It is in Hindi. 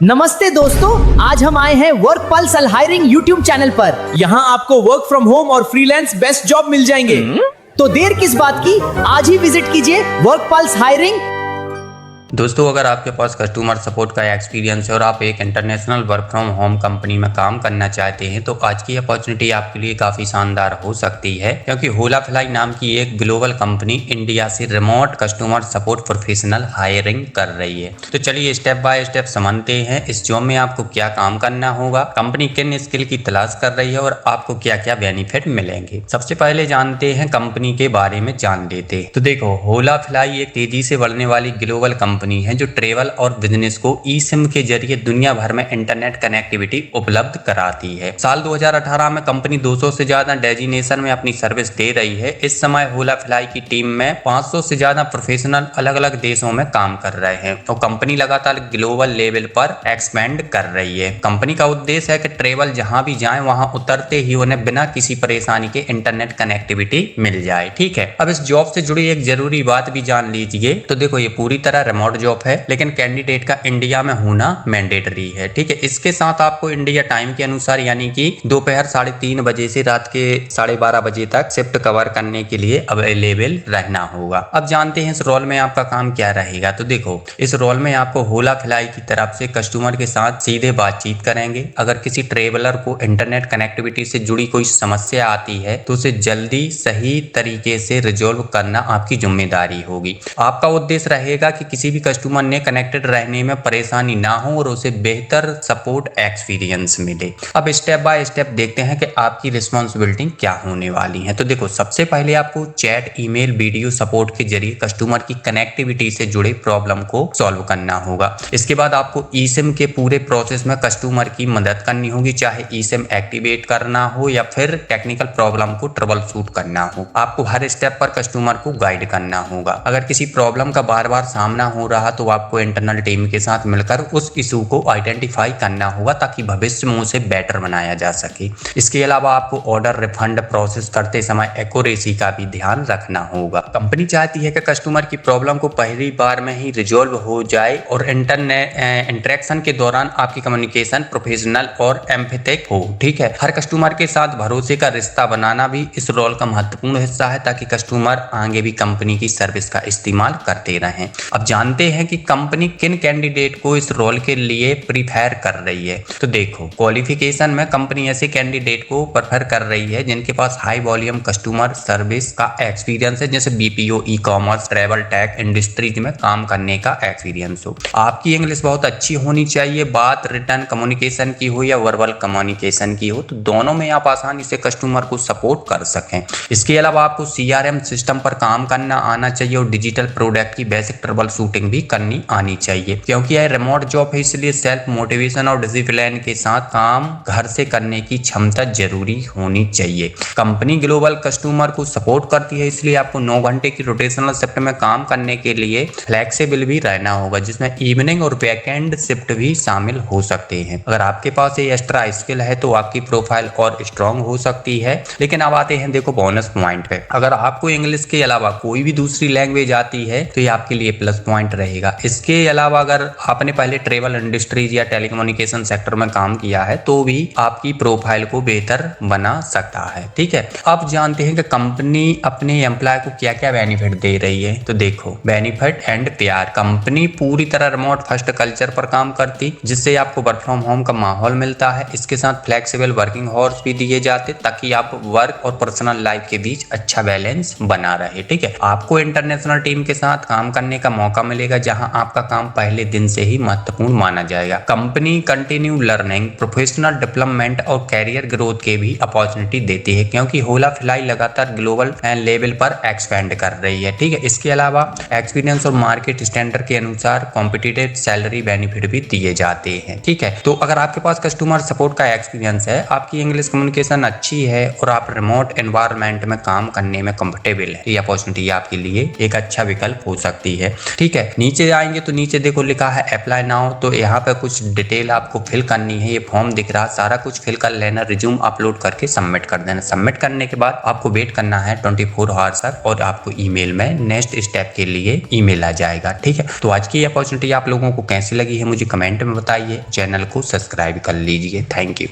नमस्ते दोस्तों, आज हम आए हैं work pulse hiring YouTube channel पर। यहाँ आपको वर्क फ्रॉम होम और फ्रीलांस बेस्ट जॉब मिल जाएंगे। तो देर किस बात की, आज ही विजिट कीजिए वर्क पल्स हायरिंग। दोस्तों, अगर आपके पास कस्टमर सपोर्ट का एक्सपीरियंस है और आप एक international work from home company में काम करना चाहते हैं तो आज की अपॉर्चुनिटी आपके लिए काफ़ी शानदार हो सकती है, क्योंकि होला फ्लाई नाम की एक ग्लोबल कंपनी इंडिया से remote customer support professional hiring कर रही है। तो चलिए स्टेप बाय स्टेप समझते हैं इस जॉब में आपको क्या काम करना होगा, कंपनी किन स्किल की तलाश कर रही है और आपको क्या क्या बेनिफिट मिलेंगे। सबसे पहले जानते हैं कंपनी के बारे में जान लेते हैं। तो देखो, होला फ्लाई एक तेजी से बढ़ने वाली ग्लोबल कंपनी है जो ट्रेवल और बिजनेस को ई सिम के जरिए दुनिया भर में इंटरनेट कनेक्टिविटी उपलब्ध कराती है। साल 2018 में कंपनी 200 से ज्यादा डेजिनेशन में अपनी सर्विस दे रही है। इस समय होला फ्लाई की टीम में 500 से ज्यादा प्रोफेशनल अलग अलग देशों में काम कर रहे हैं और कंपनी लगातार ग्लोबल लेवल पर एक्सपेंड कर रही है। कंपनी का उद्देश्य है कि ट्रेवल जहां भी जाए वहां उतरते ही उन्हें बिना किसी परेशानी के इंटरनेट कनेक्टिविटी मिल जाए। ठीक है, अब इस जॉब से जुड़ी एक जरूरी बात भी जान लीजिए। तो देखो, ये पूरी तरह रिमोट जॉब है, लेकिन कैंडिडेट का इंडिया में होना मैंडेटरी है। ठीक है, इसके साथ आपको इंडिया टाइम के अनुसार यानी कि दोपहर 3:30 बजे से रात के 12:30 बजे तक शिफ्ट कवर करने के लिए अवेलेबल रहना होगा। अब जानते हैं इस रोल में आपका काम क्या रहेगा। तो देखो, इस रोल में आपको होला फ्लाई की तरफ से कस्टमर के साथ सीधे बातचीत करेंगे। अगर किसी ट्रेवलर को इंटरनेट कनेक्टिविटी से जुड़ी कोई समस्या आती है तो उसे जल्दी सही तरीके से रिजॉल्व करना आपकी जिम्मेदारी होगी। आपका उद्देश्य रहेगा कि किसी भी कस्टमर ने कनेक्टेड रहने में परेशानी ना हो और उसे बेहतर सपोर्ट एक्सपीरियंस मिले। अब स्टेप बाय स्टेप देखते हैं कि आपकी रिस्पॉन्सिबिलिटी क्या होने वाली है। तो देखो, सबसे पहले आपको चैट, ईमेल, वीडियो सपोर्ट के जरिए कस्टमर की कनेक्टिविटी से जुड़े प्रॉब्लम को सॉल्व करना होगा। इसके बाद आपको ई सिम के पूरे प्रोसेस में कस्टमर की मदद करनी होगी, चाहे ई सिम एक्टिवेट करना हो या फिर टेक्निकल प्रॉब्लम को ट्रबल शूट करना हो। आपको हर स्टेप पर कस्टमर को गाइड करना होगा। अगर किसी प्रॉब्लम का बार बार सामना हो रहा तो आपको इंटरनल टीम के साथ मिलकर उस इशू को आइडेंटिफाई करना होगा ताकि भविष्य में उसे बेटर बनाया जा सके। इसके अलावा आपको ऑर्डर रिफंड प्रोसेस करते समय एक्यूरेसी का भी ध्यान रखना होगा। कंपनी चाहती है कि कस्टमर की प्रॉब्लम को पहली बार में ही रिजॉल्व हो जाए और इंटरनेट इंटरेक्शन के दौरान आपकी कम्युनिकेशन प्रोफेशनल और एम्पैथिक हो। ठीक है, हर कस्टमर के साथ भरोसे का रिश्ता बनाना भी इस रोल का महत्वपूर्ण हिस्सा है ताकि कस्टमर आगे भी कंपनी की सर्विस का इस्तेमाल करते रहें। अब जानते हैं कि कंपनी किन कैंडिडेट को इस रोल के लिए प्रीफर कर रही है। तो देखो, क्वालिफिकेशन में कंपनी ऐसे कैंडिडेट को प्रेफर कर रही है जिनके पास हाई वॉल्यूम कस्टमर सर्विस का एक्सपीरियंस है, जैसे BPO, e commerce, travel, tech industries में काम करने का एक्सपीरियंस हो। आपकी इंग्लिश बहुत अच्छी होनी चाहिए, बात रिटर्न कम्युनिकेशन की हो या वर्बल कम्युनिकेशन की हो, तो दोनों में आप आसानी से कस्टमर को सपोर्ट कर सकें। इसके अलावा आपको सीआरएम सिस्टम पर काम करना आना चाहिए और डिजिटल प्रोडक्ट की बेसिक ट्रबल शूटिंग भी करनी आनी चाहिए। क्योंकि यह रिमोट जॉब है, इसलिए सेल्फ मोटिवेशन और डिसिप्लिन के साथ काम घर से करने की क्षमता जरूरी होनी चाहिए। कंपनी ग्लोबल कस्टमर को सपोर्ट करती है, इसलिए आपको 9 घंटे की रोटेशनल शिफ्ट में काम करने के लिए फ्लेक्सिबल भी रहना होगा, जिसमें इवनिंग और वीकेंड शिफ्ट भी शामिल हो सकते हैं। अगर आपके पास ये एक्स्ट्रा स्किल है तो आपकी प्रोफाइल और स्ट्रांग हो सकती है। लेकिन अब आते हैं देखो बोनस पॉइंट पे। अगर आपको इंग्लिश के अलावा कोई भी दूसरी लैंग्वेज आती है तो ये आपके लिए प्लस पॉइंट रहेगा। इसके अलावा अगर आपने पहले ट्रेवल इंडस्ट्रीज या टेलीकम्युनिकेशन सेक्टर में काम किया है तो भी आपकी प्रोफाइल को बेहतर बना सकता है। ठीक है, अब जानते हैं कि कंपनी अपने एम्प्लॉय को क्या क्या बेनिफिट दे रही है। तो देखो, बेनिफिट एंड प्यार। कंपनी पूरी तरह रिमोट फर्स्ट कल्चर पर काम करती, जिससे आपको वर्क फ्रॉम होम का माहौल मिलता है। इसके साथ फ्लेक्सिबल वर्किंग आवर्स भी दिए जाते ताकि आप वर्क और पर्सनल लाइफ के बीच अच्छा बैलेंस बना रहे। ठीक है, आपको इंटरनेशनल टीम के साथ काम करने का मौका मिलेगा जहां आपका काम पहले दिन से ही महत्वपूर्ण माना जाएगा। Company continue learning, professional development और कैरियर ग्रोथ के भी अपॉर्चुनिटी देती है, क्योंकि होला फ्लाई लगातार ग्लोबल लेवल पर एक्सपेंड कर रही है। ठीक है, इसके अलावा एक्सपीरियंस और मार्केट स्टैंडर्ड के अनुसार कॉम्पिटिटिव सैलरी बेनिफिट भी दिए जाते हैं। ठीक है, तो अगर आपके पास कस्टमर सपोर्ट का एक्सपीरियंस है, आपकी इंग्लिश कम्युनिकेशन अच्छी है और आप रिमोट एनवायरनमेंट में काम करने में कंफर्टेबल है, ये अपॉर्चुनिटी आपके लिए एक अच्छा विकल्प हो सकती है। ठीक है, है। नीचे आएंगे तो नीचे देखो लिखा है अप्लाई नाउ, तो यहाँ पे कुछ डिटेल आपको फिल करनी है। ये फॉर्म दिख रहा है, सारा कुछ फिल कर लेना, रिज्यूम अपलोड करके सबमिट कर देना। सबमिट करने के बाद आपको वेट करना है 24 आवर्स तक और आपको ईमेल में नेक्स्ट स्टेप के लिए ईमेल आ जाएगा। ठीक है, तो आज की अपॉर्चुनिटी आप लोगों को कैसी लगी है मुझे कमेंट में बताइए। चैनल को सब्सक्राइब कर लीजिए। Thank you.